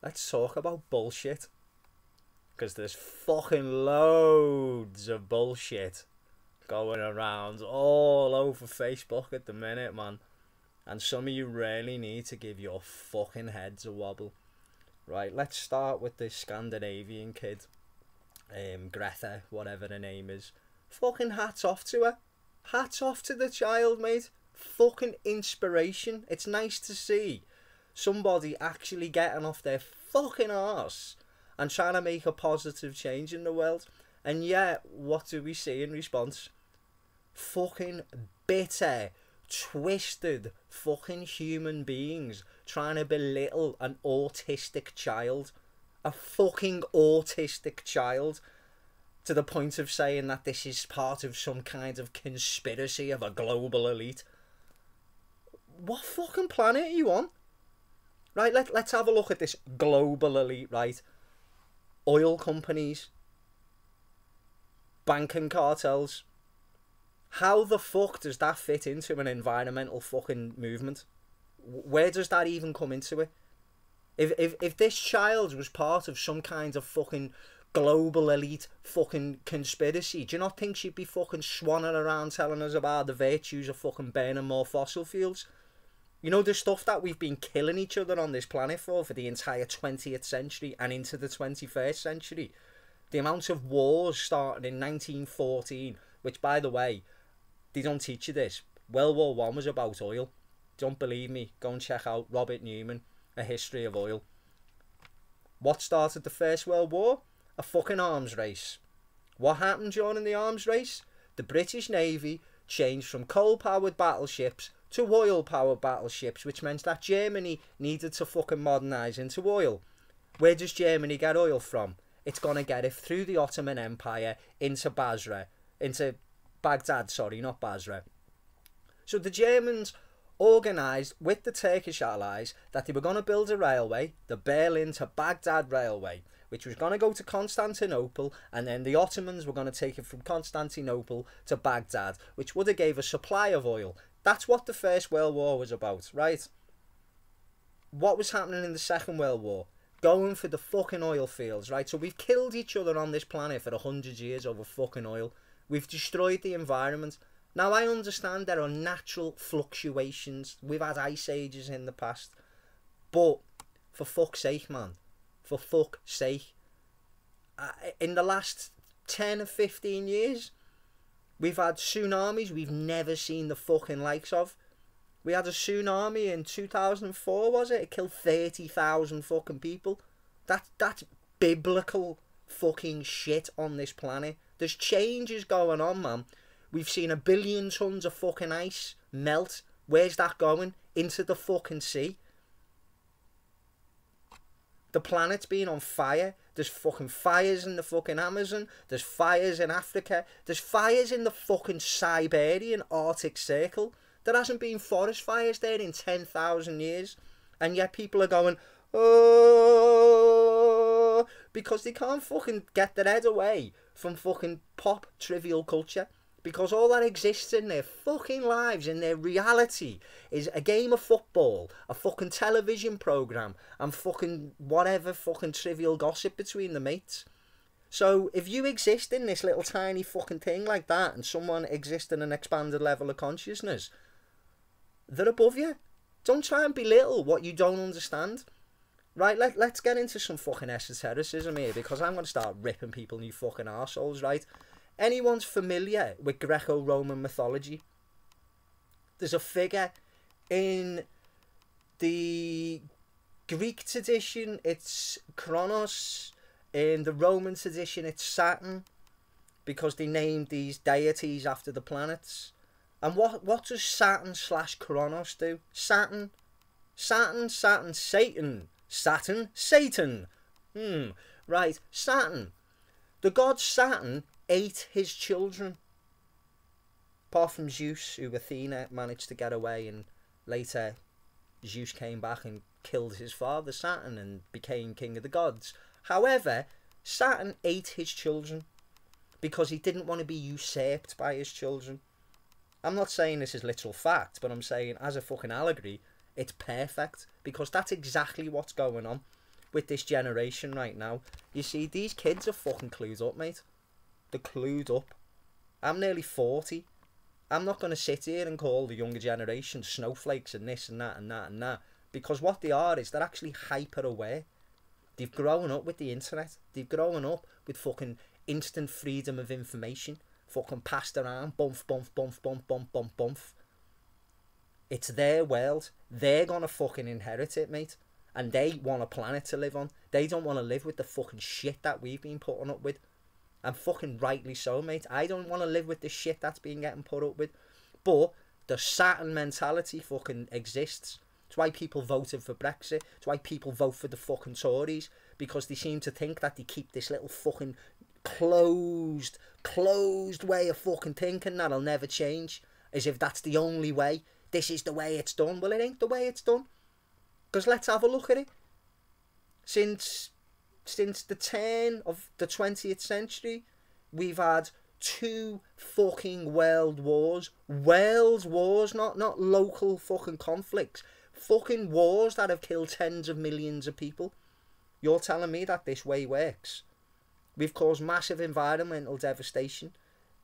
let's talk about bullshit. Because there's fucking loads of bullshit going around all over Facebook at the minute, man. And some of you really need to give your fucking heads a wobble. Right, let's start with this Scandinavian kid. Greta, whatever her name is. Fucking hats off to her. Hats off to the child, mate. Fucking inspiration. It's nice to see somebody actually getting off their fucking arse and trying to make a positive change in the world. And yet, what do we see in response? Fucking bitter, twisted fucking human beings trying to belittle an autistic child. A fucking autistic child. To the point of saying that this is part of some kind of conspiracy of a global elite. What fucking planet are you on? Right, let's have a look at this global elite, right? Oil companies. Banking cartels. How the fuck does that fit into an environmental fucking movement? Where does that even come into it? If this child was part of some kind of fucking global elite fucking conspiracy, do you not think she'd be fucking swanning around telling us about the virtues of fucking burning more fossil fuels? You know, the stuff that we've been killing each other on this planet for the entire 20th century and into the 21st century. The amount of wars started in 1914, which, by the way, they don't teach you this. World War One was about oil. Don't believe me? Go and check out Robert Newman, A History of Oil. What started the First World War? A fucking arms race. What happened during the arms race? The British Navy changed from coal-powered battleships to oil-powered battleships, which meant that Germany needed to fucking modernise into oil. Where does Germany get oil from? It's gonna get it through the Ottoman Empire into Baghdad, sorry, not Basra. So the Germans organised with the Turkish allies that they were going to build a railway, the Berlin to Baghdad railway, which was going to go to Constantinople, and then the Ottomans were going to take it from Constantinople to Baghdad, which would have gave a supply of oil. That's what the First World War was about, right? What was happening in the Second World War? Going for the fucking oil fields, right? So we've killed each other on this planet for 100 years over fucking oil. We've destroyed the environment. Now, I understand there are natural fluctuations. We've had ice ages in the past. But, for fuck's sake, man. For fuck's sake. In the last 10 or 15 years, we've had tsunamis we've never seen the fucking likes of. We had a tsunami in 2004, was it? It killed 30,000 fucking people. That's biblical fucking shit on this planet. There's changes going on, man. We've seen 1 billion tons of fucking ice melt. Where's that going? Into the fucking sea. The planet's been on fire. There's fucking fires in the fucking Amazon. There's fires in Africa. There's fires in the fucking Siberian Arctic Circle. There hasn't been forest fires there in 10,000 years. And yet people are going, oh, because they can't fucking get their head away from fucking pop trivial culture. Because all that exists in their fucking lives, in their reality, is a game of football, a fucking television programme, and fucking whatever fucking trivial gossip between the mates. So if you exist in this little tiny fucking thing like that, and someone exists in an expanded level of consciousness, they're above you. Don't try and belittle what you don't understand. Right, let's get into some fucking esotericism here, because I'm going to start ripping people new fucking arseholes, right? Anyone's familiar with Greco-Roman mythology? There's a figure in the Greek tradition, it's Kronos. In the Roman tradition, it's Saturn, because they named these deities after the planets. And what does Saturn / Kronos do? Satan, Satan, Satan. Right, Saturn. The god Saturn ate his children. Apart from Zeus, who Athena managed to get away, and later Zeus came back and killed his father Saturn and became king of the gods. However, Saturn ate his children because he didn't want to be usurped by his children. I'm not saying this is literal fact, but I'm saying as a fucking allegory, it's perfect, because that's exactly what's going on. with this generation right now. You see, these kids are fucking clued up, mate. They're clued up. I'm nearly 40. I'm not going to sit here and call the younger generation snowflakes and this and that and that and that. Because what they are is they're actually hyper aware. They've grown up with the internet. They've grown up with fucking instant freedom of information. Fucking passed around. Bump, bump, bump, bump, bump, bump, bump. It's their world. They're going to fucking inherit it, mate. And they want a planet to live on. They don't want to live with the fucking shit that we've been putting up with. And fucking rightly so, mate. I don't want to live with the shit that's been getting put up with. But the Saturn mentality fucking exists. It's why people voted for Brexit. It's why people vote for the fucking Tories. Because they seem to think that they keep this little fucking closed way of fucking thinking that'll never change. As if that's the only way. This is the way it's done. Well, it ain't the way it's done. Because let's have a look at it. Since the turn of the 20th century, we've had 2 fucking world wars. World wars, not local fucking conflicts. Fucking wars that have killed tens of millions of people. You're telling me that this way works? We've caused massive environmental devastation.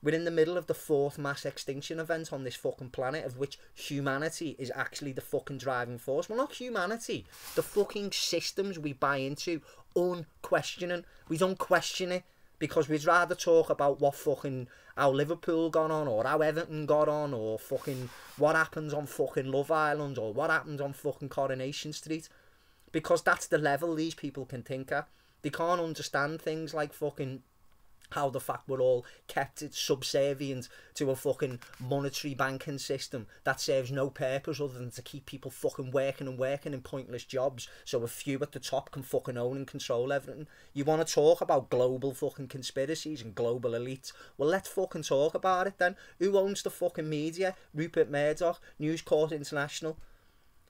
We're in the middle of the 4th mass extinction event on this fucking planet, of which humanity is actually the fucking driving force. Well, not humanity. The fucking systems we buy into, unquestioning. We don't question it because we'd rather talk about what fucking, how Liverpool got on, or how Everton got on, or fucking what happens on fucking Love Island, or what happens on fucking Coronation Street. Because that's the level these people can think at. They can't understand things like fucking how the fact we're all kept subservient to a fucking monetary banking system that serves no purpose other than to keep people fucking working in pointless jobs so a few at the top can fucking own and control everything. You want to talk about global fucking conspiracies and global elites? Well, let's fucking talk about it then. Who owns the fucking media? Rupert Murdoch, News Corp International.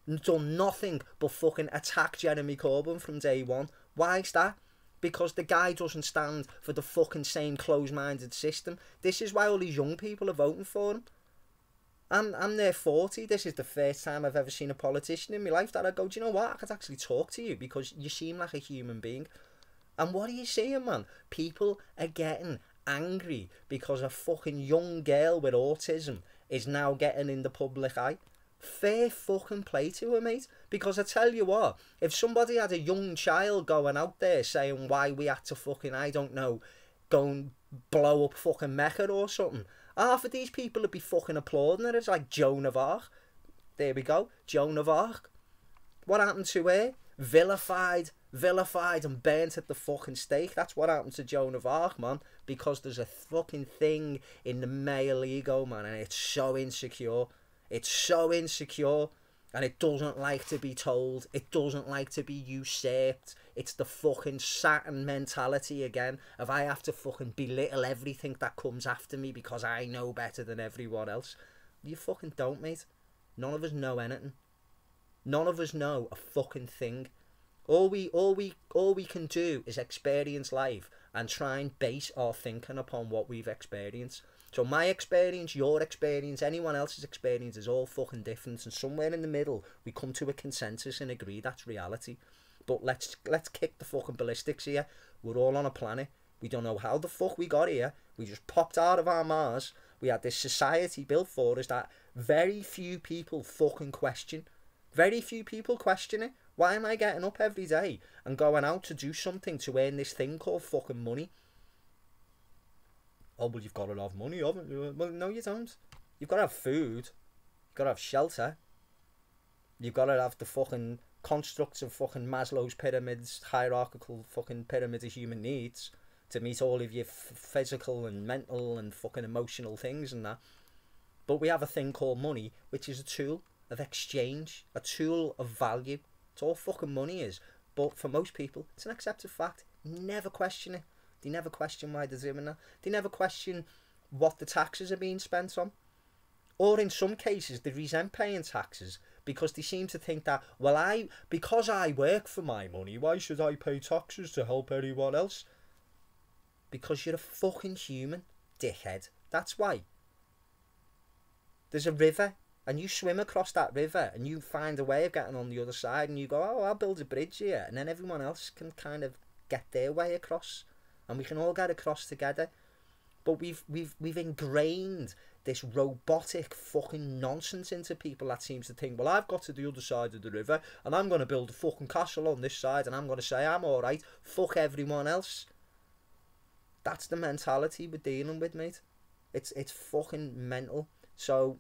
Done nothing but fucking attack Jeremy Corbyn from day one. Why is that? Because the guy doesn't stand for the fucking same closed-minded system. This is why all these young people are voting for him. I'm near 40. This is the first time I've ever seen a politician in my life that I go, do you know what? I could actually talk to you because you seem like a human being. And what are you seeing, man? People are getting angry because a fucking young girl with autism is now getting in the public eye. Fair fucking play to her, mate. Because I tell you what, if somebody had a young child going out there saying why we had to fucking, I don't know, go and blow up fucking Mecca or something, half of these people would be fucking applauding her. It's like Joan of Arc. There we go, Joan of Arc. What happened to her? Vilified and burnt at the fucking stake. That's what happened to Joan of Arc, man. Because there's a fucking thing in the male ego, man, and it's so insecure. It's so insecure, and it doesn't like to be told. It doesn't like to be usurped. It's the fucking Saturn mentality again of I have to fucking belittle everything that comes after me because I know better than everyone else. You fucking don't, mate. None of us know anything. None of us know a fucking thing. All we can do is experience life and try and base our thinking upon what we've experienced. So my experience, your experience, anyone else's experience is all fucking different, and somewhere in the middle we come to a consensus and agree that's reality. But let's kick the fucking ballistics here. We're all on a planet. We don't know how the fuck we got here. We just popped out of our Mars. We had this society built for us that very few people fucking question. Very few people question it. Why am I getting up every day and going out to do something to earn this thing called fucking money? Oh, well, you've got to have money, haven't you? Well, no, you don't. You've got to have food. You've got to have shelter. You've got to have the fucking constructs of fucking Maslow's pyramids, hierarchical fucking pyramid of human needs to meet all of your physical and mental and fucking emotional things and that. But we have a thing called money, which is a tool of exchange, a tool of value. It's all fucking money is. But for most people, it's an accepted fact. Never question it. They never question why they're doing that. They never question what the taxes are being spent on. Or in some cases, they resent paying taxes because they seem to think that, well, because I work for my money, why should I pay taxes to help anyone else? Because you're a fucking human, dickhead. That's why. There's a river And you swim across that river and you find a way of getting on the other side and you go, oh, I'll build a bridge here. And then everyone else can kind of get their way across and we can all get across together. But we've ingrained this robotic fucking nonsense into people that seems to think, well, I've got to the other side of the river and I'm going to build a fucking castle on this side and I'm going to say I'm alright, fuck everyone else. That's the mentality we're dealing with, mate. It's fucking mental. So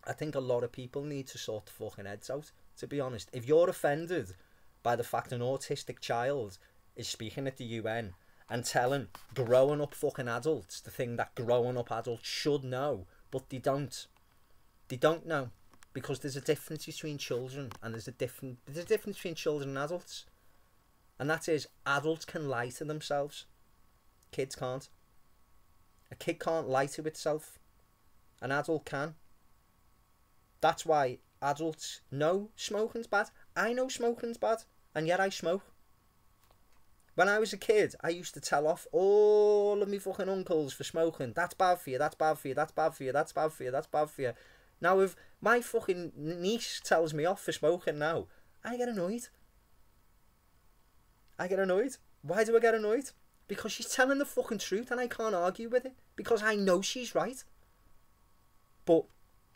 I think a lot of people need to sort the fucking heads out, to be honest. If you're offended by the fact an autistic child is speaking at the UN and telling growing up fucking adults the thing that growing up adults should know, but they don't. They don't know. Because there's a difference between children and there's a difference between children and adults. And that is, adults can lie to themselves. Kids can't. A kid can't lie to itself. An adult can. That's why adults know smoking's bad. I know smoking's bad, and yet I smoke. When I was a kid, I used to tell off all of my fucking uncles for smoking. That's bad for you, that's bad for you, that's bad for you, that's bad for you, that's bad for you. Now if my fucking niece tells me off for smoking now, I get annoyed. I get annoyed. Why do I get annoyed? Because she's telling the fucking truth and I can't argue with it. Because I know she's right. But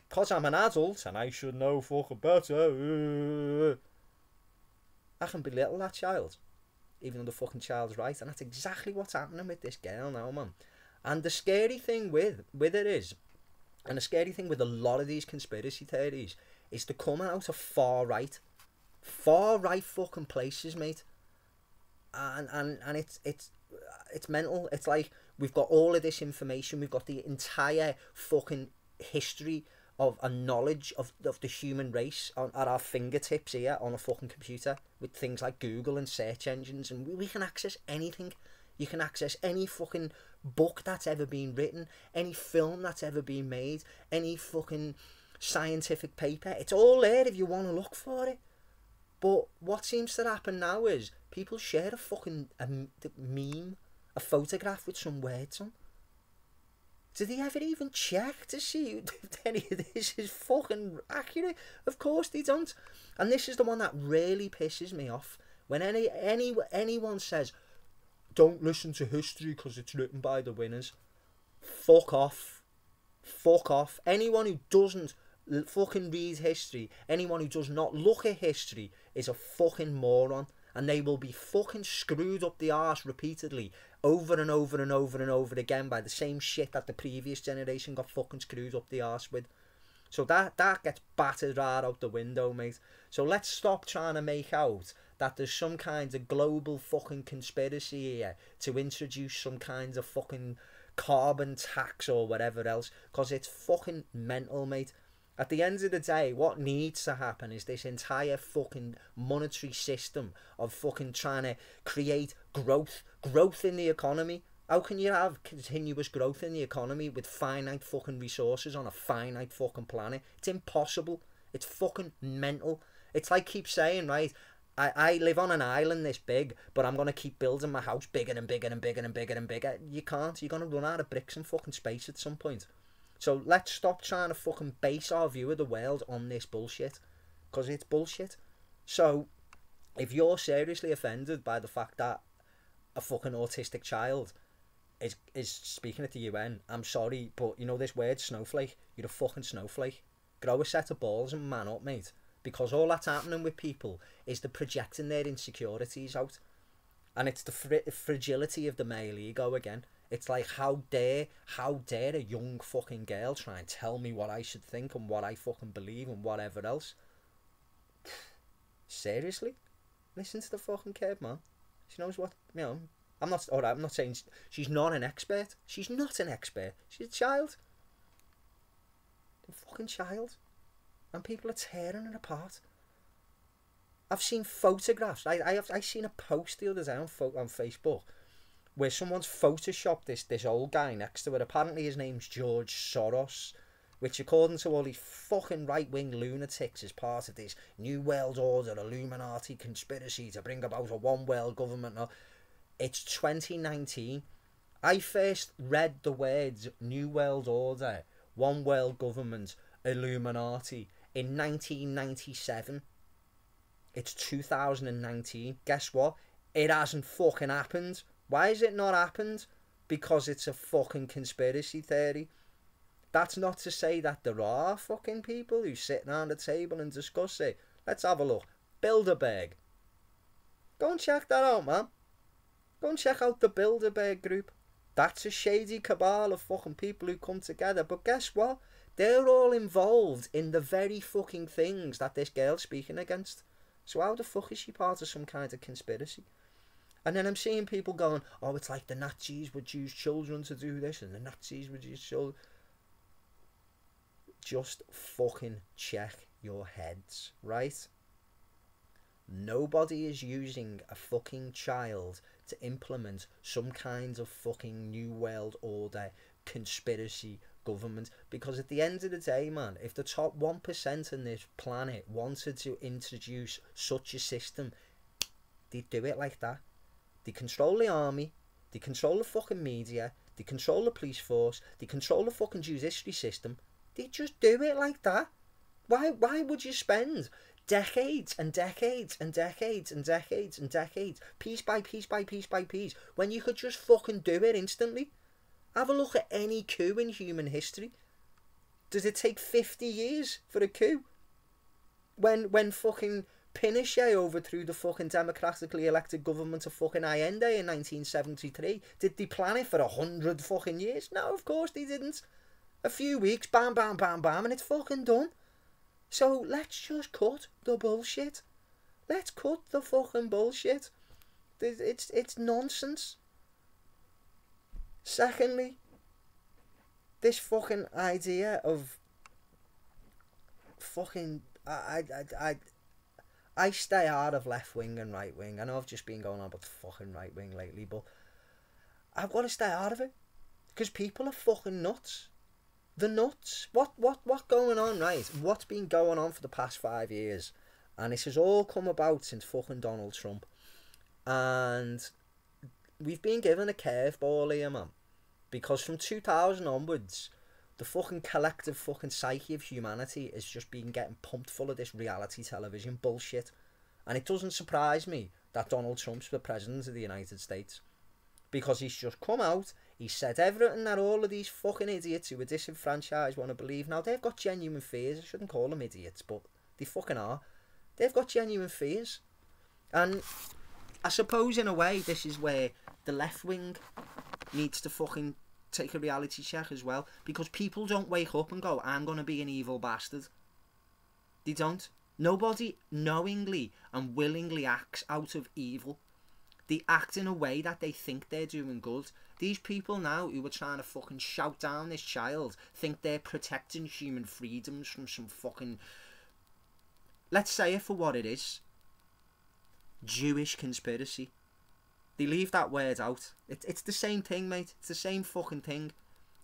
because I'm an adult and I should know fucking better, I can belittle that child. Even though the fucking child's right. And that's exactly what's happening with this girl now, man. And the scary thing with it is, and the scary thing with a lot of these conspiracy theories, is they're coming out of far right fucking places, mate. And it's mental. It's like we've got all of this information. We've got the entire fucking history of a knowledge of the human race at our fingertips here on a fucking computer with things like Google and search engines, and we can access anything. You can access any fucking book that's ever been written, any film that's ever been made, any fucking scientific paper. It's all there if you want to look for it. But what seems to happen now is people share a fucking meme, a photograph with some words on. Do they ever even check to see if any of this is fucking accurate? Of course they don't. And this is the one that really pisses me off. When anyone says, don't listen to history because it's written by the winners. Fuck off. Fuck off. Anyone who doesn't fucking read history, anyone who does not look at history is a fucking moron. And they will be fucking screwed up the arse repeatedly, over and over and over and over again by the same shit that the previous generation got fucking screwed up the arse with. So that gets battered right out the window, mate. So let's stop trying to make out that there's some kind of global fucking conspiracy here to introduce some kind of fucking carbon tax or whatever else, because it's fucking mental, mate. At the end of the day, what needs to happen is this entire fucking monetary system of fucking trying to create growth in the economy. How can you have continuous growth in the economy with finite fucking resources on a finite fucking planet? It's impossible. It's fucking mental. It's like keep saying, right, I live on an island this big, but I'm going to keep building my house bigger and bigger and bigger and bigger and bigger. You can't. You're going to run out of bricks and fucking space at some point. So let's stop trying to fucking base our view of the world on this bullshit. Because it's bullshit. So, if you're seriously offended by the fact that a fucking autistic child is speaking at the UN, I'm sorry, but you know this word, snowflake? You're a fucking snowflake. Grow a set of balls and man up, mate. Because all that's happening with people is they're projecting their insecurities out. And it's the fragility of the male ego again. It's like, how dare a young fucking girl try and tell me what I should think and what I fucking believe and whatever else. Seriously? Listen to the fucking kid, man. She knows what, you know. I'm not saying she's not an expert. She's not an expert. She's a child. A fucking child. And people are tearing her apart. I've seen photographs. I seen a post the other day on Facebook where someone's photoshopped this old guy next to it. Apparently his name's George Soros, which according to all these fucking right-wing lunatics is part of this New World Order Illuminati conspiracy to bring about a one-world government. It's 2019. I first read the words New World Order, One World Government, Illuminati in 1997. It's 2019. Guess what? It hasn't fucking happened. Why has it not happened? Because it's a fucking conspiracy theory. That's not to say that there are fucking people who sit around the table and discuss it. Let's have a look. Bilderberg. Go and check that out, man. Go and check out the Bilderberg group. That's a shady cabal of fucking people who come together. But guess what? They're all involved in the very fucking things that this girl's speaking against. So how the fuck is she part of some kind of conspiracy? And then I'm seeing people going, oh, it's like the Nazis would use children to do this and the Nazis would use children. Just fucking check your heads, right? Nobody is using a fucking child to implement some kind of fucking new world order conspiracy government, because at the end of the day, man, if the top 1% on this planet wanted to introduce such a system, they'd do it like that. They control the army, they control the fucking media, they control the police force, they control the fucking judiciary system. They just do it like that. Why would you spend decades and decades and decades and decades and decades, piece by piece by piece by piece, when you could just fucking do it instantly? Have a look at any coup in human history. Does it take 50 years for a coup? When fucking Pinochet overthrew the fucking democratically elected government of fucking Allende in 1973, did they plan it for 100 fucking years? No, of course they didn't. A few weeks, bam, bam, bam, bam, and it's fucking done. So let's just cut the bullshit. Let's cut the fucking bullshit. It's nonsense. Secondly, this fucking idea of fucking I stay out of left wing and right wing. I know I've just been going on about the fucking right wing lately, but I've got to stay out of it because people are fucking nuts. The nuts. What going on, right? What's been going on for the past 5 years? And this has all come about since fucking Donald Trump. And we've been given a curveball here, man. Because from 2000 onwards, the fucking collective fucking psyche of humanity has just been getting pumped full of this reality television bullshit. And it doesn't surprise me that Donald Trump's the president of the United States. Because he's just come out, he said everything that all of these fucking idiots who are disenfranchised want to believe. Now, they've got genuine fears. I shouldn't call them idiots, but they fucking are. They've got genuine fears. And I suppose, in a way, this is where the left wing needs to fucking take a reality check as well. Because people don't wake up and go, I'm going to be an evil bastard. They don't. Nobody knowingly and willingly acts out of evil. They act in a way that they think they're doing good. These people now who are trying to fucking shout down this child think they're protecting human freedoms from some fucking, let's say it for what it is, Jewish conspiracy. They leave that word out. It's the same thing, mate. It's the same fucking thing.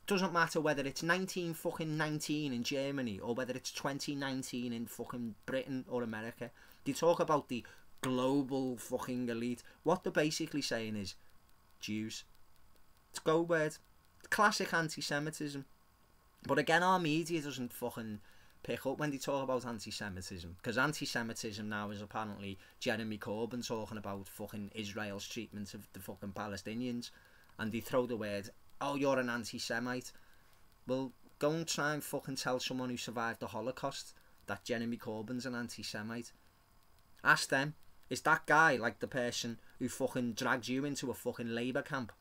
Doesn't matter whether it's 1919 in Germany or whether it's 2019 in fucking Britain or America. They talk about the global fucking elite. What they're basically saying is Jews. It's a go word. Classic anti-Semitism. But again, our media doesn't fucking pick up when they talk about anti-Semitism, because anti-Semitism now is apparently Jeremy Corbyn talking about fucking Israel's treatment of the fucking Palestinians, and they throw the word, oh, you're an anti-Semite. Well, go and try and fucking tell someone who survived the Holocaust that Jeremy Corbyn's an anti-Semite. Ask them. Is that guy like the person who fucking dragged you into a fucking labour camp?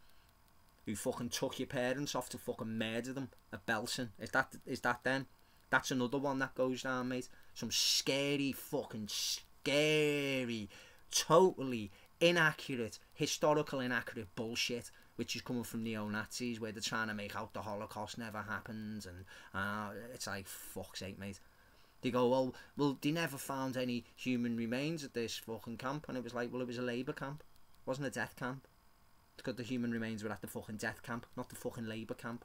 Who fucking took your parents off to fucking murder them at Belsen? Is that them? That's another one that goes down, mate. Some scary, fucking scary, totally inaccurate, historical inaccurate bullshit, which is coming from neo-Nazis, where they're trying to make out the Holocaust never happened, and it's like, fuck's sake, mate. They go, well, they never found any human remains at this fucking camp, and it was like, well, it was a labour camp. It wasn't a death camp. It's because the human remains were at the fucking death camp, not the fucking labour camp.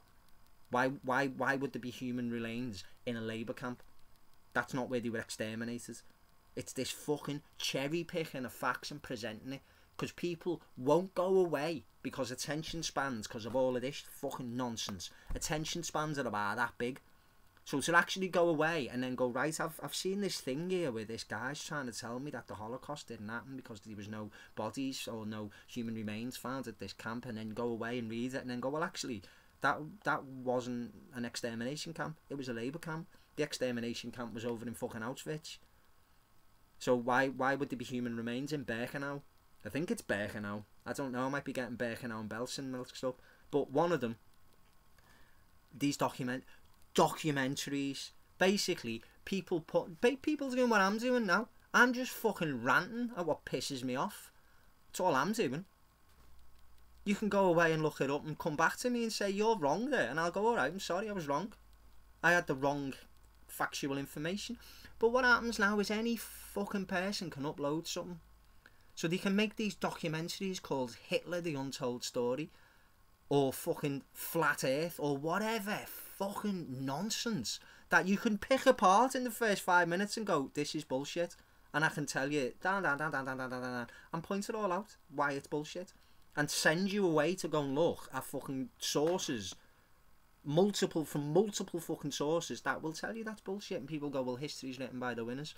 Why would there be human remains in a labour camp? That's not where they were exterminated. It's this fucking cherry picking of facts and presenting it, because people won't go away, because attention spans, because of all of this fucking nonsense, attention spans are about that big. So to actually go away and then go, right, I've seen this thing here where this guy's trying to tell me that the Holocaust didn't happen because there was no bodies or no human remains found at this camp, and then go away and read it and then go, well, actually, that wasn't an extermination camp. It was a labour camp. The extermination camp was over in fucking Auschwitz. So why would there be human remains in Birkenau? I think it's Birkenau. I don't know. I might be getting Birkenau and Belsen mixed up. But one of them, these documentaries, basically people doing what I'm doing now. I'm just fucking ranting at what pisses me off. That's all I'm doing. You can go away and look it up and come back to me and say you're wrong there, and I'll go, alright, I'm sorry, I was wrong. I had the wrong factual information. But what happens now is any fucking person can upload something. So they can make these documentaries called Hitler the Untold Story, or fucking Flat Earth, or whatever fucking nonsense that you can pick apart in the first 5 minutes and go, this is bullshit. And I can tell you, and point it all out why it's bullshit. And send you away to go and look at fucking sources, multiple fucking sources that will tell you that's bullshit. And people go, well, history's written by the winners.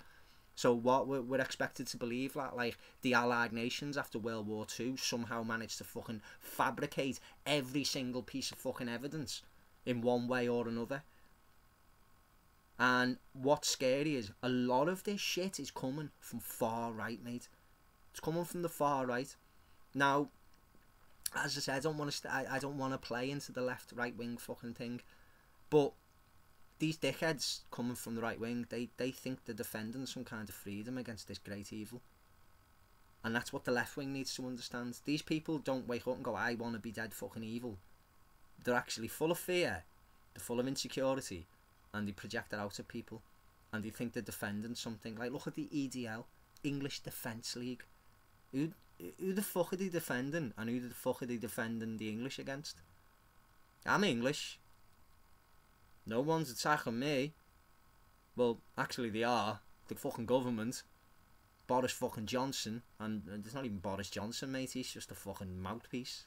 So what we're expected to believe that, like, the Allied nations after World War II somehow managed to fucking fabricate every single piece of fucking evidence in one way or another. And what's scary is a lot of this shit is coming from far right, mate. It's coming from the far right. Now, as I said, I don't want to play into the left right wing fucking thing, but these dickheads coming from the right wing, they think they're defending some kind of freedom against this great evil. And that's what the left wing needs to understand. These people don't wake up and go, I want to be dead fucking evil. They're actually full of fear, they're full of insecurity, and they project it out at people. And they think they're defending something. Like, look at the EDL, English Defence League. Who the fuck are they defending? And who the fuck are they defending the English against? I'm English. No one's attacking me. Well, actually they are. The fucking government. Boris fucking Johnson. And it's not even Boris Johnson, mate. He's just a fucking mouthpiece.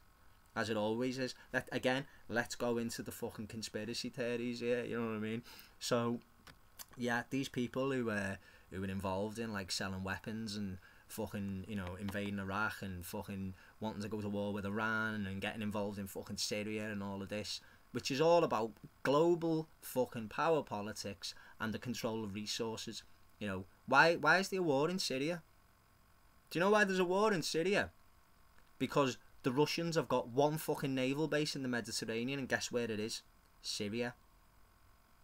As it always is. Let's go into the fucking conspiracy theories here. You know what I mean? So, yeah, these people who were involved in, like, selling weapons and fucking, you know, invading Iraq and fucking wanting to go to war with Iran and getting involved in fucking Syria and all of this, which is all about global fucking power politics and the control of resources. You know, why is there a war in Syria? Do you know why there's a war in Syria? Because the Russians have got one fucking naval base in the Mediterranean, and guess where it is? Syria.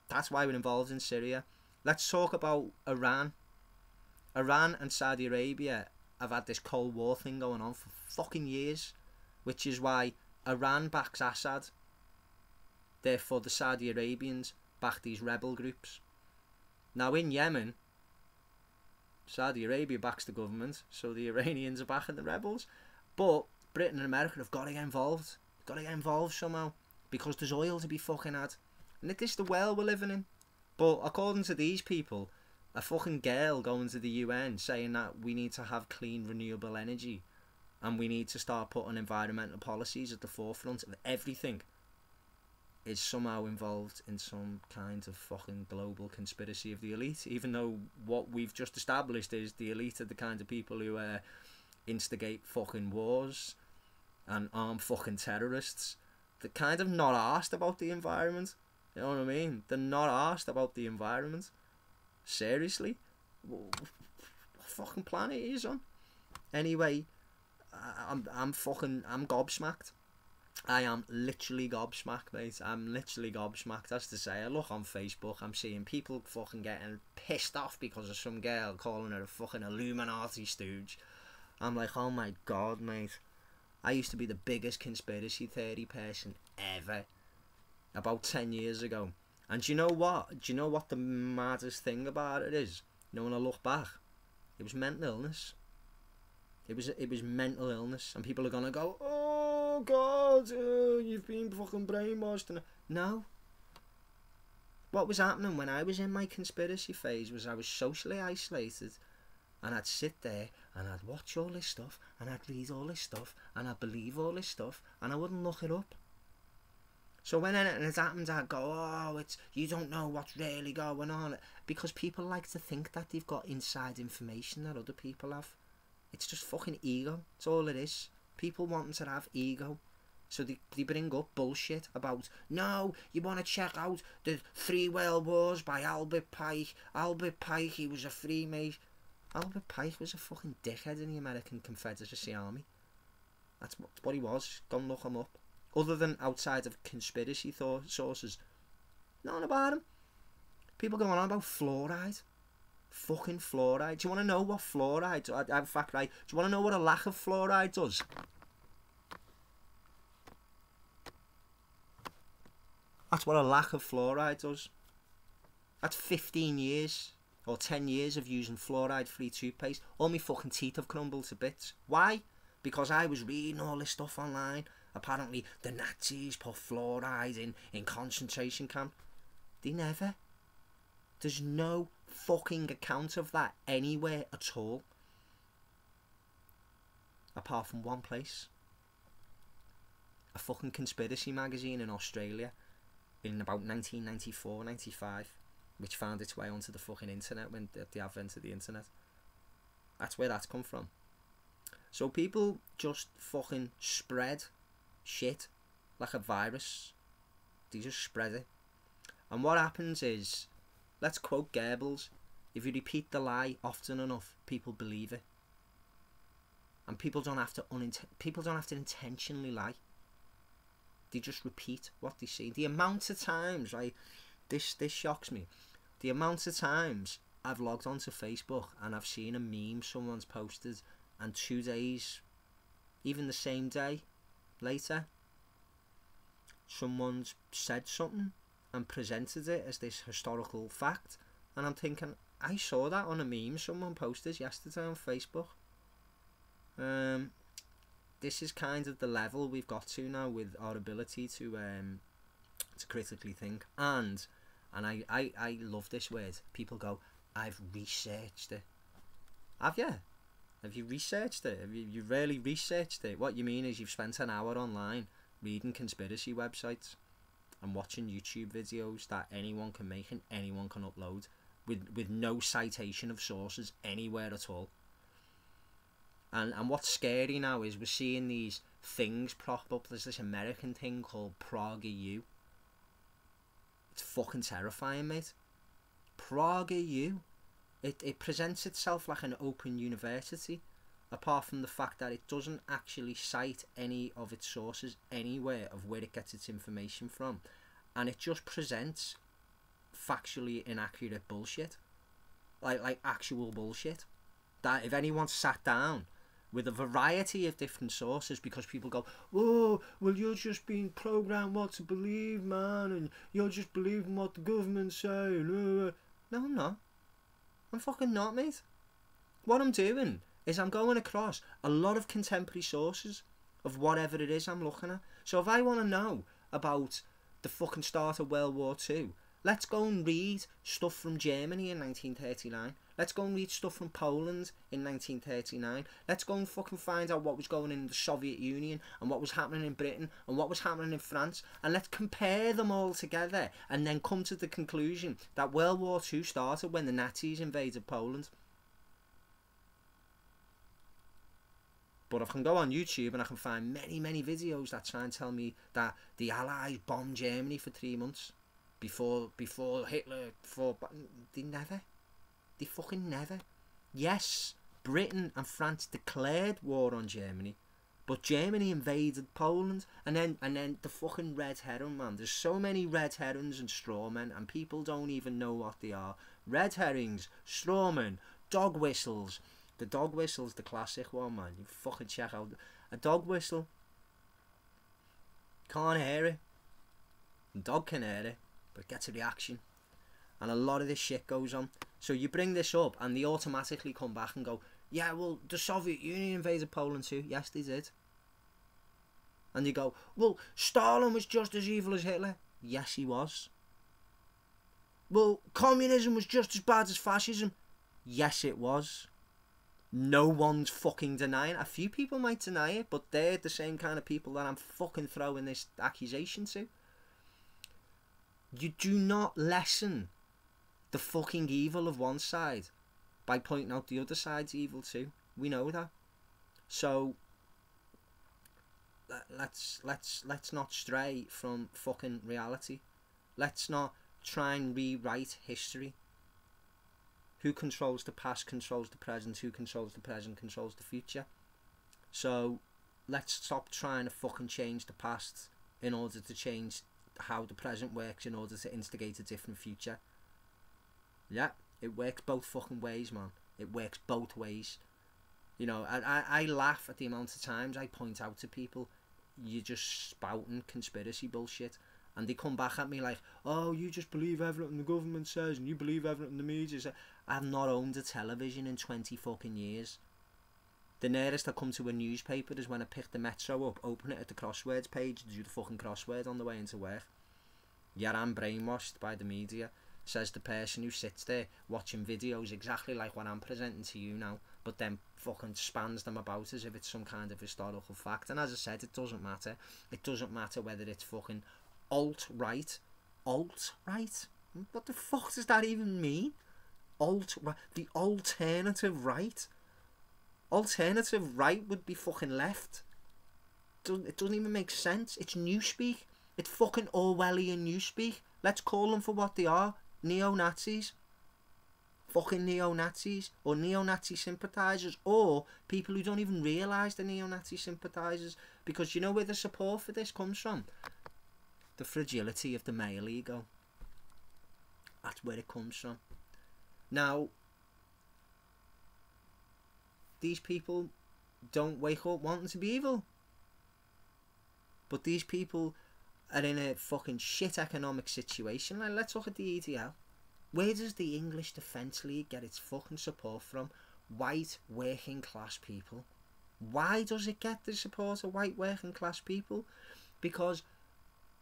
That's why we're involved in Syria. Let's talk about Iran. Iran and Saudi Arabia have had this Cold War thing going on for fucking years, which is why Iran backs Assad. Therefore, the Saudi Arabians back these rebel groups. Now, in Yemen, Saudi Arabia backs the government, so the Iranians are backing the rebels. But Britain and America have got to get involved. Got to get involved somehow, because there's oil to be fucking had. And this is the world we're living in. But according to these people, a fucking girl going to the UN saying that we need to have clean, renewable energy and we need to start putting environmental policies at the forefront of everything is somehow involved in some kind of fucking global conspiracy of the elite, even though what we've just established is the elite are the kind of people who instigate fucking wars and arm fucking terrorists. They're kind of not arsed about the environment. You know what I mean? They're not arsed about the environment. Seriously? What fucking planet are you on? Anyway, I'm gobsmacked. I am literally gobsmacked, mate. I'm literally gobsmacked. As to say, I look on Facebook, I'm seeing people fucking getting pissed off because of some girl calling her a fucking Illuminati stooge. I'm like, oh my god, mate. I used to be the biggest conspiracy theory person ever. About 10 years ago. And do you know what? Do you know what the maddest thing about it is? You know, when I look back, it was mental illness. It was mental illness. And people are going to go, oh god, you've been fucking brainwashed. And no. What was happening when I was in my conspiracy phase was I was socially isolated. And I'd sit there and I'd watch all this stuff and I'd read all this stuff and I'd believe all this stuff and I wouldn't look it up. So when anything has happened, I go, oh, it's, you don't know what's really going on. Because people like to think that they've got inside information that other people have. It's just fucking ego. That's all it is. People wanting to have ego. So they bring up bullshit about, no, you want to check out the 3 World Wars by Albert Pike. Albert Pike, he was a Freemason. Albert Pike was a fucking dickhead in the American Confederacy Army. That's what he was. Go and look him up. Other than outside of conspiracy sources. Nothing about him. People going on about fluoride. Fucking fluoride. Do you want to know what fluoride... In fact, right, do you want to know what a lack of fluoride does? That's what a lack of fluoride does. That's 15 years or 10 years of using fluoride-free toothpaste. All my fucking teeth have crumbled to bits. Why? Because I was reading all this stuff online. Apparently the Nazis put fluoride in concentration camp. They never. There's no fucking account of that anywhere at all. Apart from one place. A fucking conspiracy magazine in Australia. In about 1994, 95, which found its way onto the fucking internet when at the advent of the internet. That's where that's come from. So people just fucking spread shit like a virus. They just spread it. And what happens is, let's quote Goebbels, if you repeat the lie often enough, people believe it. And people don't have to intentionally lie. They just repeat what they see. The amount of times, right, this shocks me. The amount of times I've logged onto Facebook and I've seen a meme someone's posted, and 2 days, even the same day later, someone's said something and presented it as this historical fact, and I'm thinking, I saw that on a meme someone posted yesterday on Facebook. This is kind of the level we've got to now with our ability to critically think, and I love this word. People go, I've researched it. Have you? Have you researched it? Have you really researched it? What you mean is you've spent an hour online reading conspiracy websites and watching YouTube videos that anyone can make and anyone can upload with no citation of sources anywhere at all. And what's scary now is we're seeing these things prop up. There's this American thing called PragerU. It's fucking terrifying, mate. PragerU. It presents itself like an open university, apart from the fact that it doesn't actually cite any of its sources anywhere of where it gets its information from. And it just presents factually inaccurate bullshit. Like actual bullshit. That if anyone sat down with a variety of different sources, because people go, oh, well, you're just being programmed what to believe, man, and you're just believing what the government say. No, I'm not. I'm fucking not, mate. What I'm doing is I'm going across a lot of contemporary sources of whatever it is I'm looking at. So if I want to know about the fucking start of World War II, let's go and read stuff from Germany in 1939. Let's go and read stuff from Poland in 1939. Let's go and fucking find out what was going on in the Soviet Union and what was happening in Britain and what was happening in France. And let's compare them all together and then come to the conclusion that World War II started when the Nazis invaded Poland. But I can go on YouTube and I can find many, many videos that try and tell me that the Allies bombed Germany for 3 months before Hitler fought. They never. They fucking never. Yes, Britain and France declared war on Germany, but Germany invaded Poland, and then the fucking red herring, man. There's so many red herrings and strawmen, and people don't even know what they are. Red herrings, strawmen, dog whistles. The dog whistle's the classic one, man. You fucking check out a dog whistle. Can't hear it. The dog can hear it, but it gets a reaction. And a lot of this shit goes on. So you bring this up and they automatically come back and go, yeah, well, the Soviet Union invaded Poland too. Yes, they did. And you go, well, Stalin was just as evil as Hitler. Yes, he was. Well, communism was just as bad as fascism. Yes, it was. No one's fucking denying it. A few people might deny it, but they're the same kind of people that I'm fucking throwing this accusation to. You do not lessen the fucking evil of one side by pointing out the other side's evil too. We know that. So let's not stray from fucking reality. Let's not try and rewrite history. Who controls the past controls the present. Who controls the present controls the future. So let's stop trying to fucking change the past in order to change how the present works in order to instigate a different future. Yeah, it works both fucking ways, man. It works both ways. You know, I laugh at the amount of times I point out to people, you're just spouting conspiracy bullshit, and they come back at me like, oh, you just believe everything the government says and you believe everything the media says. I've not owned a television in 20 fucking years. The nearest I come to a newspaper is when I pick the Metro up, open it at the crosswords page, do the fucking crossword on the way into work. Yeah, I'm brainwashed by the media, says the person who sits there watching videos exactly like what I'm presenting to you now, but then fucking spans them about as if it's some kind of historical fact. And as I said, it doesn't matter. It doesn't matter whether it's fucking alt-right. Alt-right? What the fuck does that even mean? Alt-right? The alternative right? Alternative right would be fucking left. It doesn't even make sense. It's newspeak. It's fucking Orwellian newspeak. Let's call them for what they are. Neo-Nazis. Fucking neo-Nazis. Or neo-Nazi sympathisers. Or people who don't even realise they're neo-Nazi sympathisers. Because you know where the support for this comes from? The fragility of the male ego. That's where it comes from. Now, these people don't wake up wanting to be evil. But these people are in a fucking shit economic situation. Like, let's look at the EDL. Where does the English Defence League get its fucking support from? White working class people. Why does it get the support of white working class people? Because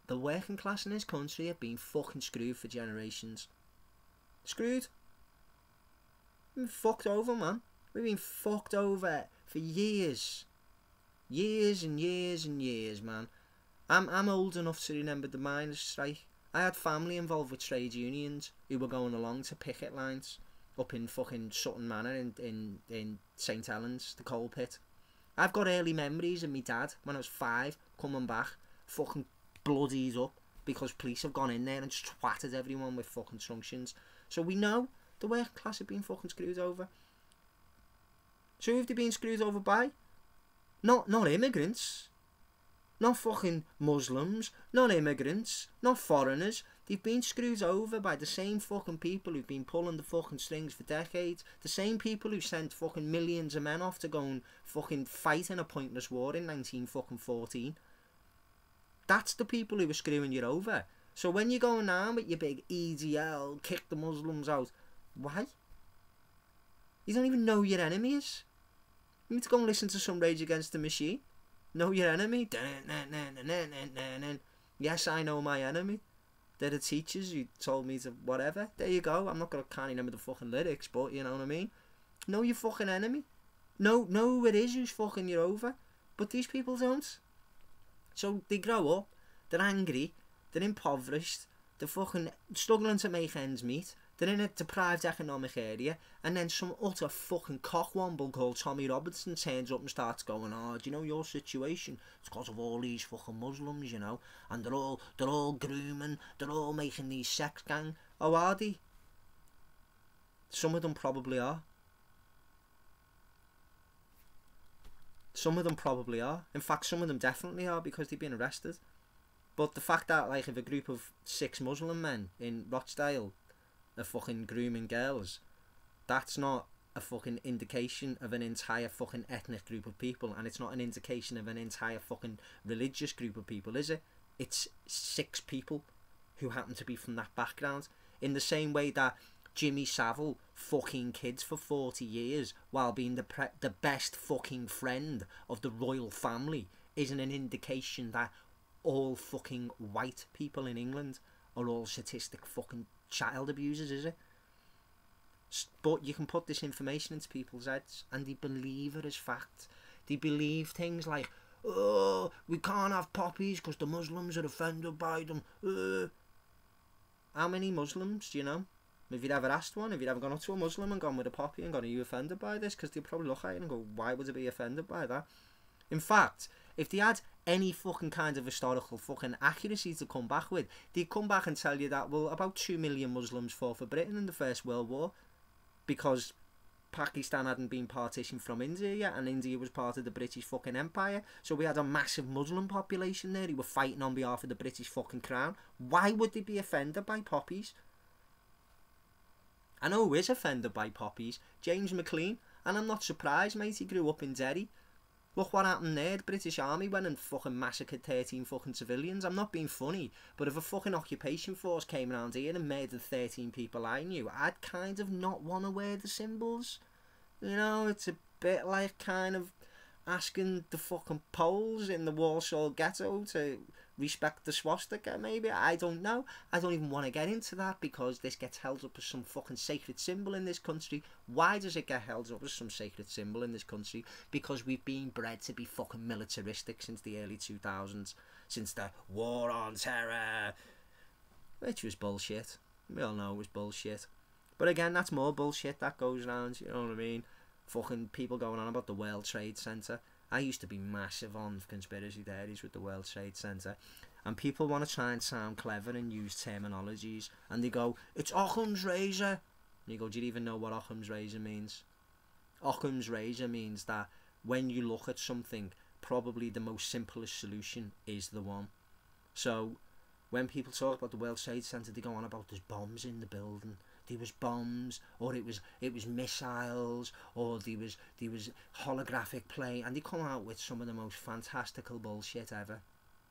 the working class in this country have been fucking screwed for generations. Screwed. We've been fucked over, man. We've been fucked over for years. Years and years and years, man. I'm old enough to remember the miners' strike. I had family involved with trade unions who were going along to picket lines up in fucking Sutton Manor in St Helens, the coal pit. I've got early memories of me dad when I was 5 coming back fucking bloodied up because police have gone in there and twatted everyone with fucking truncheons. So we know the working class have been fucking screwed over. So who have they been screwed over by? Not immigrants. Not fucking Muslims. Not immigrants. Not foreigners. They've been screwed over by the same fucking people who've been pulling the fucking strings for decades. The same people who sent fucking millions of men off to go and fucking fight in a pointless war in 1914. That's the people who are screwing you over. So when you're going on with your big EDL, kick the Muslims out, why? You don't even know your enemy is. You need to go and listen to some Rage Against the Machine. Know your enemy. Yes, I know my enemy. They're the teachers who told me to whatever. There you go. I'm not gonna can't remember the fucking lyrics, but you know what I mean. Know your fucking enemy. Know who it is who's fucking you over. But these people don't. So they grow up. They're angry. They're impoverished. They're fucking struggling to make ends meet. They're in a deprived economic area, and then some utter fucking cockwomble called Tommy Robertson turns up and starts going, oh, do you know your situation? It's because of all these fucking Muslims, you know, and they're all grooming, they're all making these sex gang. Oh, are they? Some of them probably are. Some of them probably are. In fact, some of them definitely are because they've been arrested. But the fact that, like, if a group of 6 Muslim men in Rochdale are fucking grooming girls, that's not a fucking indication of an entire fucking ethnic group of people, and it's not an indication of an entire fucking religious group of people, is it? It's 6 people who happen to be from that background. In the same way that Jimmy Savile fucking kids for 40 years while being the best fucking friend of the royal family isn't an indication that all fucking white people in England are all sadistic fucking child abusers, is it? But you can put this information into people's heads and they believe it as fact. They believe things like, oh, we can't have poppies because the Muslims are offended by them. How many Muslims do you know? If you'd ever asked one, if you'd ever gone up to a Muslim and gone with a poppy and gone, are you offended by this? Because they'd probably look at you and go, why would they be offended by that? In fact, if they had any fucking kind of historical fucking accuracy to come back with, they'd come back and tell you that, well, about 2 million Muslims fought for Britain in the First World War because Pakistan hadn't been partitioned from India yet, and India was part of the British fucking Empire. So we had a massive Muslim population there who were fighting on behalf of the British fucking crown. Why would they be offended by poppies? I know who is offended by poppies. James McLean. And I'm not surprised, mate. He grew up in Derry. Look what happened there. The British Army went and fucking massacred 13 fucking civilians. I'm not being funny, but if a fucking occupation force came around here and murdered 13 people I knew, I'd kind of not want to wear the symbols. You know, it's a bit like kind of asking the fucking Poles in the Warsaw Ghetto to respect the swastika, maybe. I don't know. I don't even want to get into that because this gets held up as some fucking sacred symbol in this country. Why does it get held up as some sacred symbol in this country? Because we've been bred to be fucking militaristic since the early 2000s. Since the War on Terror. Which was bullshit. We all know it was bullshit. But again, that's more bullshit that goes around, you know what I mean? Fucking people going on about the World Trade Center. I used to be massive on conspiracy theories with the World Trade Center. And people want to try and sound clever and use terminologies. And they go, it's Occam's razor. And you go, do you even know what Occam's razor means? Occam's razor means that when you look at something, probably the most simplest solution is the one. So when people talk about the World Trade Center, they go on about there's bombs in the building. There was bombs, or it was missiles, or there was holographic plane, and they come out with some of the most fantastical bullshit ever.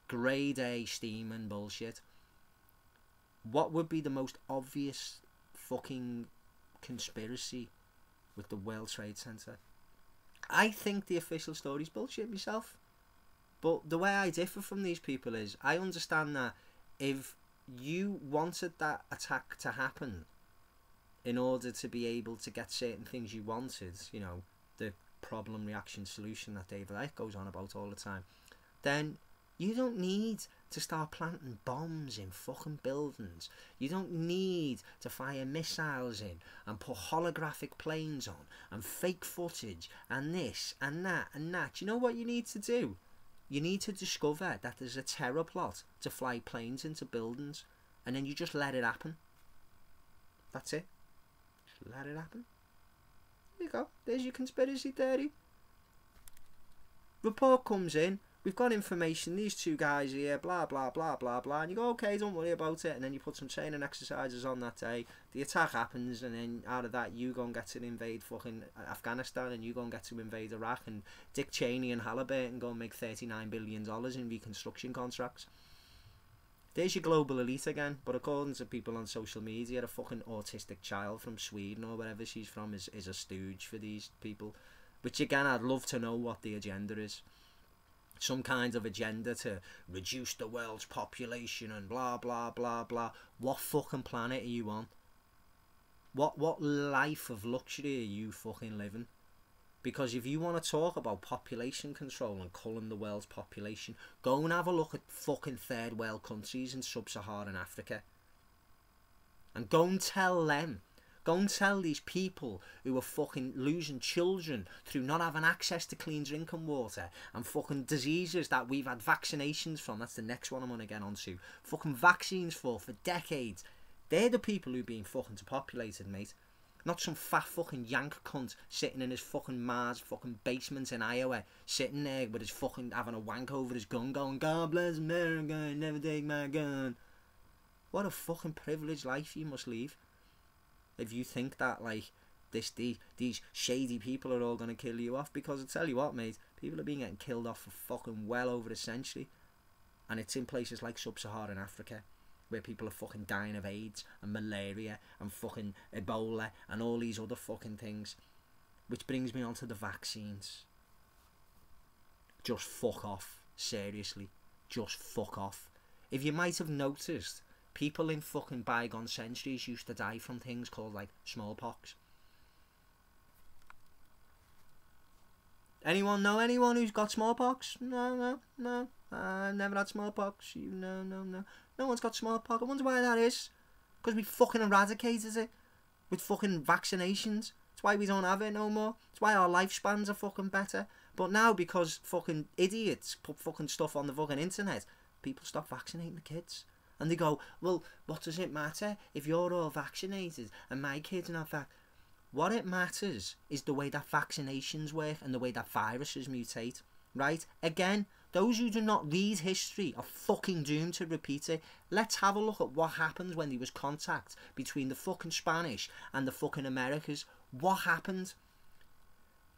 Grade A steaming bullshit. What would be the most obvious fucking conspiracy with the World Trade Center? I think the official story's bullshit myself. But the way I differ from these people is, I understand that if you wanted that attack to happen in order to be able to get certain things you wanted, you know, the problem, reaction, solution that David Icke goes on about all the time, then you don't need to start planting bombs in fucking buildings. You don't need to fire missiles in and put holographic planes on and fake footage and this and that and that. You know what you need to do? You need to discover that there's a terror plot to fly planes into buildings, and then you just let it happen. That's it. Let it happen. There you go. There's your conspiracy theory. Report comes in. We've got information. These two guys here. Blah, blah, blah, blah, blah. And you go, okay, don't worry about it. And then you put some training exercises on that day. The attack happens. And then out of that, you go and get to invade fucking Afghanistan. And you go and get to invade Iraq. And Dick Cheney and Halliburton go and make $39 billion in reconstruction contracts. There's your global elite again, but according to people on social media, a fucking autistic child from Sweden or wherever she's from is a stooge for these people. Which again, I'd love to know what the agenda is. Some kind of agenda to reduce the world's population and blah, blah, blah, blah. What fucking planet are you on? What life of luxury are you fucking living? Because if you want to talk about population control and culling the world's population, go and have a look at fucking third world countries in sub-Saharan Africa. And go and tell them. Go and tell these people who are fucking losing children through not having access to clean drinking water and fucking diseases that we've had vaccinations from. That's the next one I'm going to get onto. Fucking vaccines for decades. They're the people who've been fucking depopulated, mate. Not some fat fucking yank cunt sitting in his fucking Mars fucking basement in Iowa, sitting there with his fucking having a wank over his gun going, God bless America, never take my gun. What a fucking privileged life you must lead. If you think that, like, these shady people are all going to kill you off. Because I tell you what, mate, people have been getting killed off for fucking well over a century. And it's in places like sub-Saharan Africa, where people are fucking dying of AIDS and malaria and fucking Ebola and all these other fucking things. Which brings me on to the vaccines. Just fuck off. Seriously. Just fuck off. If you might have noticed, people in fucking bygone centuries used to die from things called, like, smallpox. Anyone know anyone who's got smallpox? No. I've never had smallpox. No. No one's got smallpox. I wonder why that is. Because we fucking eradicated it with fucking vaccinations. That's why we don't have it no more. That's why our lifespans are fucking better. But now, because fucking idiots put fucking stuff on the fucking internet, people stop vaccinating the kids. And they go, well, what does it matter if you're all vaccinated and my kids are not vaccinated? What it matters is the way that vaccinations work and the way that viruses mutate, right? Again, those who do not read history are fucking doomed to repeat it. Let's have a look at what happens when there was contact between the fucking Spanish and the fucking Americas. What happened?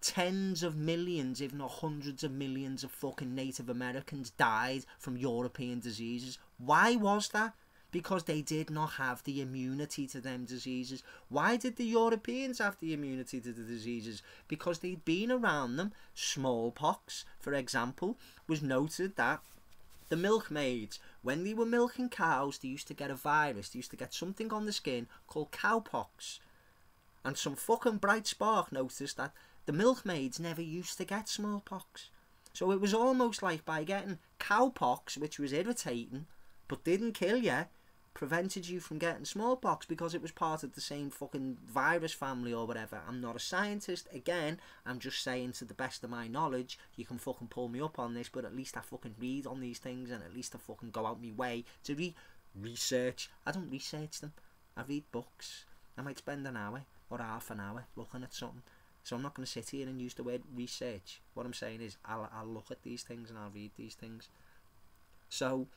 Tens of millions, if not hundreds of millions of fucking Native Americans died from European diseases. Why was that? Because they did not have the immunity to them diseases. Why did the Europeans have the immunity to the diseases? Because they'd been around them. Smallpox, for example, was noted that the milkmaids, when they were milking cows, they used to get a virus. They used to get something on the skin called cowpox. And some fucking bright spark noticed that the milkmaids never used to get smallpox. So it was almost like by getting cowpox, which was irritating, but didn't kill you, prevented you from getting smallpox because it was part of the same fucking virus family or whatever. I'm not a scientist. Again, I'm just saying to the best of my knowledge. You can fucking pull me up on this, but at least I fucking read on these things and at least I fucking go out my way to research. I don't research them. I read books. I might spend an hour or half an hour looking at something. So I'm not going to sit here and use the word research. What I'm saying is I'll look at these things and I'll read these things. So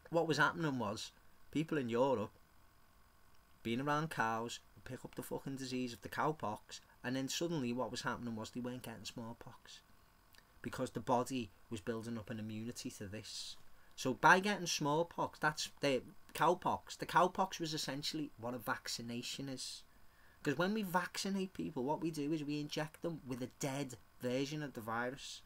what was happening was people in Europe being around cows would pick up the fucking disease of the cowpox, and then suddenly what was happening was they weren't getting smallpox because the body was building up an immunity to this. So by getting smallpox, that's the cowpox. The cowpox was essentially what a vaccination is. Because when we vaccinate people, what we do is we inject them with a dead version of the virus.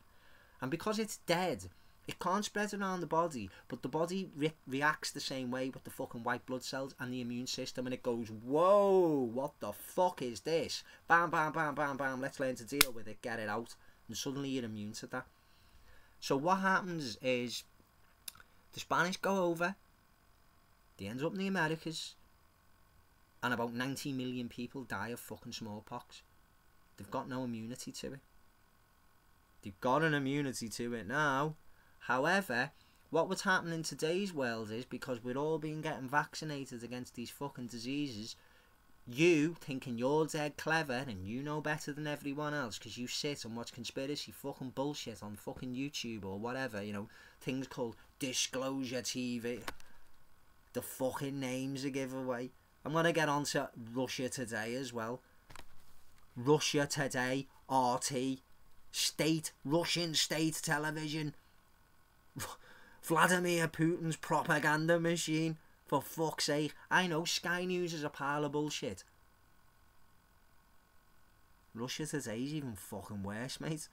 And because it's dead, it can't spread around the body, but the body reacts the same way with the fucking white blood cells and the immune system, and it goes, whoa, what the fuck is this? Bam, bam, bam, bam, bam, let's learn to deal with it, get it out. And suddenly you're immune to that. So what happens is the Spanish go over, they end up in the Americas, and about 90 million people die of fucking smallpox. They've got no immunity to it. They've got an immunity to it now. However, what was happening in today's world is, because we're all being getting vaccinated against these fucking diseases, you thinking you're dead clever and you know better than everyone else because you sit and watch conspiracy fucking bullshit on fucking YouTube or whatever, you know, things called Disclosure TV. The fucking name's a giveaway. I'm going to get on to Russia Today as well. Russia Today, RT, Russian state television. Vladimir Putin's propaganda machine. For fuck's sake. I know Sky News is a pile of bullshit. Russia Today's even fucking worse, mate.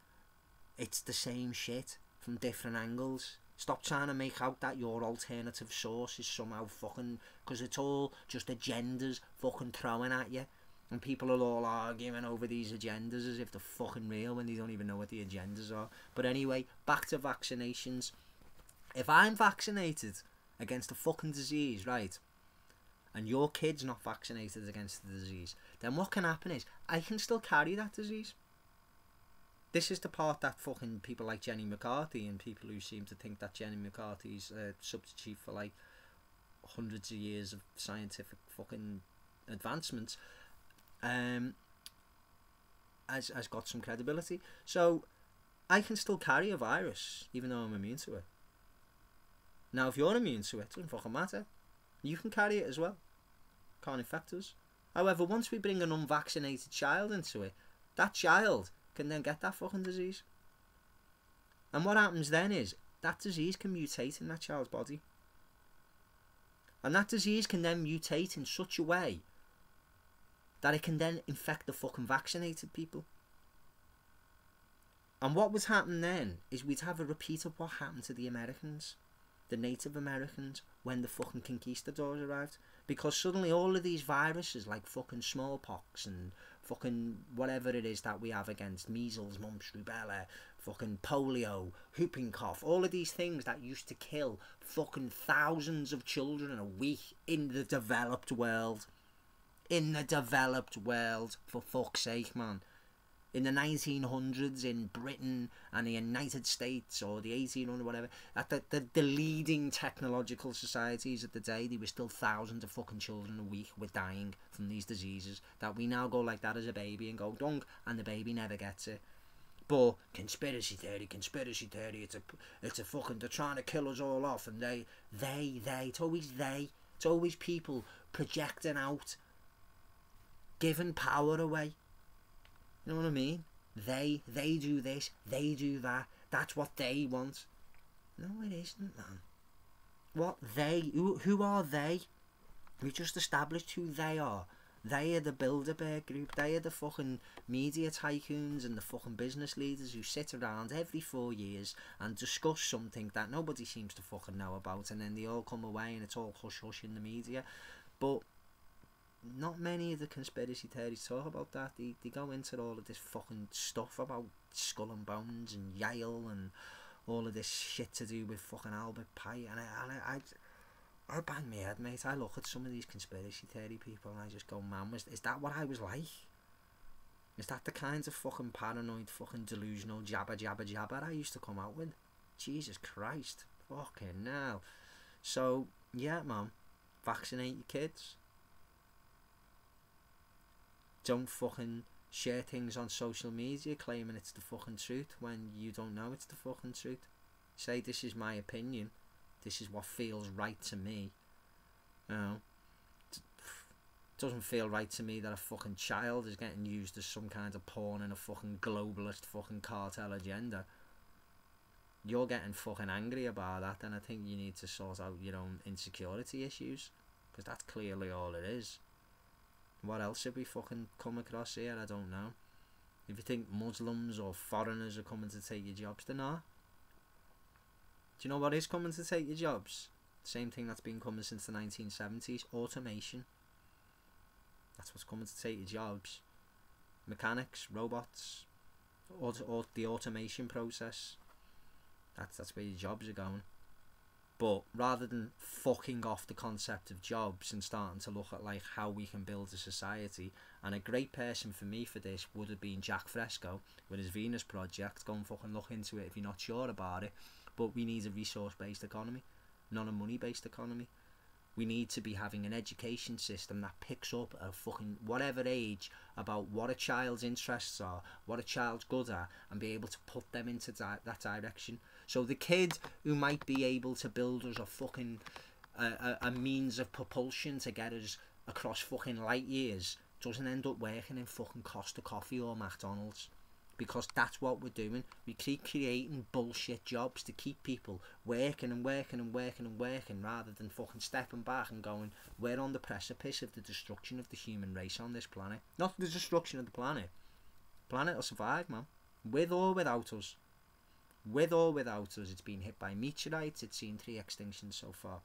It's the same shit from different angles. Stop trying to make out that your alternative source is somehow fucking... Because it's all just agendas fucking throwing at you. And people are all arguing over these agendas as if they're fucking real when they don't even know what the agendas are. But anyway, back to vaccinations. If I'm vaccinated against a fucking disease, right, and your kid's not vaccinated against the disease, then what can happen is I can still carry that disease. This is the part that fucking people like Jenny McCarthy and people who seem to think that Jenny McCarthy's a substitute for like hundreds of years of scientific fucking advancements has got some credibility. So I can still carry a virus even though I'm immune to it. Now if you're immune to it, it doesn't fucking matter. You can carry it as well. Can't infect us. However, once we bring an unvaccinated child into it, that child can then get that fucking disease. And what happens then is that disease can mutate in that child's body. And that disease can then mutate in such a way that it can then infect the fucking vaccinated people. And what would happen then is we'd have a repeat of what happened to the Americans, the Native Americans, when the fucking conquistadors arrived. Because suddenly all of these viruses like fucking smallpox and fucking whatever it is that we have against measles, mumps, rubella, fucking polio, whooping cough, all of these things that used to kill fucking thousands of children a week in the developed world. In the developed world, for fuck's sake, man. In the 1900s in Britain and the United States, or the 1800s, whatever, at the leading technological societies of the day, there were still thousands of fucking children a week were dying from these diseases that we now go like that as a baby and go dunk, and the baby never gets it. But conspiracy theory, it's a fucking, they're trying to kill us all off, and it's always people projecting out, giving power away. You know what I mean? They do this, they do that. That's what they want. No, it isn't, man. What they? Who are they? We just established who they are. They are the Bilderberg group. They are the fucking media tycoons and the fucking business leaders who sit around every 4 years and discuss something that nobody seems to fucking know about, and then they all come away and it's all hush hush in the media. But not many of the conspiracy theories talk about that. They go into all of this fucking stuff about Skull and Bones and Yale and all of this shit to do with fucking Albert Pike, and I bang my head, mate. I look at some of these conspiracy theory people and I just go, man, is that what I was like? Is that the kinds of fucking paranoid, fucking delusional jabber I used to come out with? Jesus Christ. Fucking hell. So, yeah, man. Vaccinate your kids. Don't fucking share things on social media claiming it's the fucking truth when you don't know it's the fucking truth. Say, this is my opinion. This is what feels right to me. You know, it doesn't feel right to me that a fucking child is getting used as some kind of pawn in a fucking globalist fucking cartel agenda. You're getting fucking angry about that, then I think you need to sort out your own insecurity issues, because that's clearly all it is. What else have we fucking come across here? I don't know. If you think Muslims or foreigners are coming to take your jobs, they're not. Do you know what is coming to take your jobs? Same thing that's been coming since the 1970s. Automation. That's what's coming to take your jobs. Mechanics, robots, the automation process. That's where your jobs are going. But rather than fucking off the concept of jobs and starting to look at like how we can build a society, and a great person for me for this would have been Jack Fresco with his Venus project. Go and fucking look into it if you're not sure about it. But we need a resource-based economy, not a money-based economy. We need to be having an education system that picks up at fucking whatever age about what a child's interests are, what a child's good at, and be able to put them into that direction. So the kid who might be able to build us a fucking a means of propulsion to get us across fucking light years doesn't end up working in fucking Costa Coffee or McDonald's. Because that's what we're doing. We keep creating bullshit jobs to keep people working rather than fucking stepping back and going, we're on the precipice of the destruction of the human race on this planet. Not the destruction of the planet. The planet will survive, man. With or without us. With or without us. It's been hit by meteorites. It's seen 3 extinctions so far.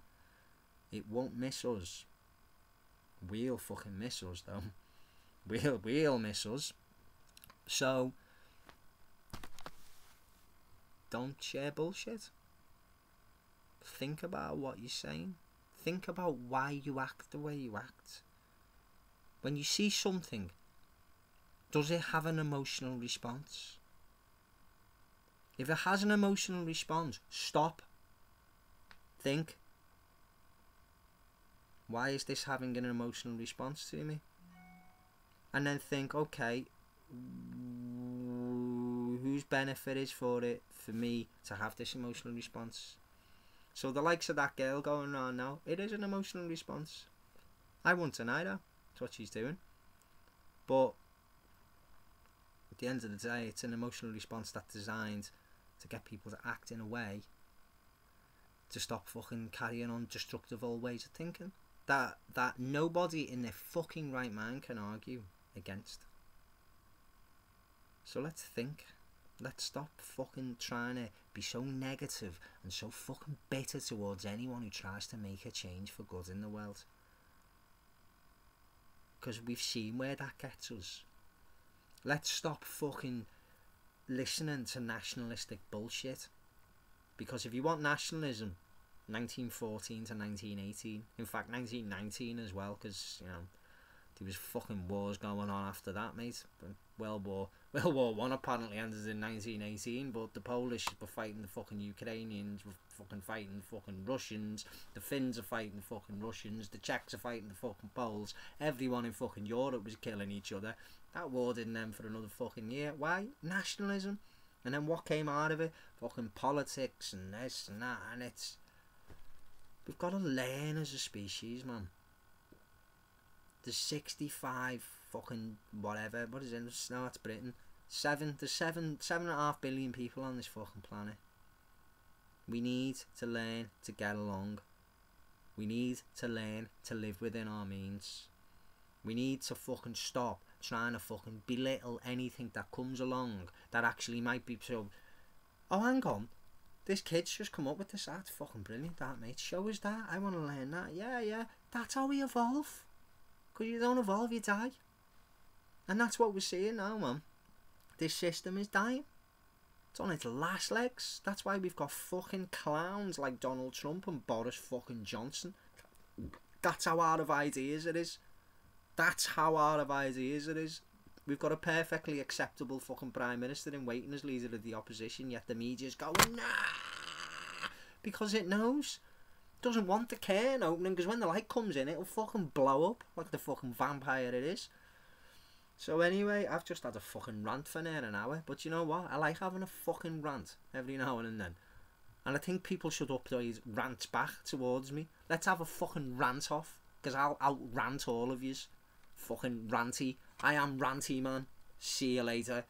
It won't miss us. We'll fucking miss us, though. We'll miss us. So don't share bullshit. Think about what you're saying. Think about why you act the way you act. When you see something, does it have an emotional response? If it has an emotional response, stop. Think. Why is this having an emotional response to me? And then think, okay, whose benefit is for it for me to have this emotional response? So the likes of that girl going on now, it is an emotional response. I won't deny that. That's what she's doing. But at the end of the day, it's an emotional response that's designed to get people to act in a way to stop fucking carrying on destructive old ways of thinking that nobody in their fucking right mind can argue against. So let's think. Let's stop fucking trying to be so negative and so fucking bitter towards anyone who tries to make a change for good in the world. Because we've seen where that gets us. Let's stop fucking listening to nationalistic bullshit. Because if you want nationalism, 1914 to 1918, in fact 1919 as well, because, you know, there was fucking wars going on after that, mate. World War One apparently ended in 1918, but the Polish were fighting the fucking Ukrainians, were fucking fighting the fucking Russians, the Finns are fighting the fucking Russians, the Czechs are fighting the fucking Poles, everyone in fucking Europe was killing each other. That war didn't end for another fucking year. Why? Nationalism. And then what came out of it? Fucking politics and this and that, and it's... We've got to learn as a species, man. There's 65 fucking whatever. What is it? No, it's Britain. There's 7.5 billion people on this fucking planet. We need to learn to get along. We need to learn to live within our means. We need to fucking stop trying to fucking belittle anything that comes along that actually might be so... Oh, hang on. This kid's just come up with this. That's fucking brilliant, that, mate. Show us that. I want to learn that. Yeah. That's how we evolve. Because you don't evolve, you die. And that's what we're seeing now, man. This system is dying. It's on its last legs. That's why we've got fucking clowns like Donald Trump and Boris fucking Johnson. That's how out of ideas it is. That's how out of ideas it is. We've got a perfectly acceptable fucking Prime Minister in waiting as leader of the opposition, yet the media's going, nah! Because it knows. Doesn't want the can opening, because when the light comes in, it'll fucking blow up like the fucking vampire it is. So anyway, I've just had a fucking rant for near an hour, but you know what? I like having a fucking rant every now and then. And I think people should upload rants back towards me. Let's have a fucking rant off, because I'll out-rant all of yous. Fucking ranty. I am ranty, man. See you later.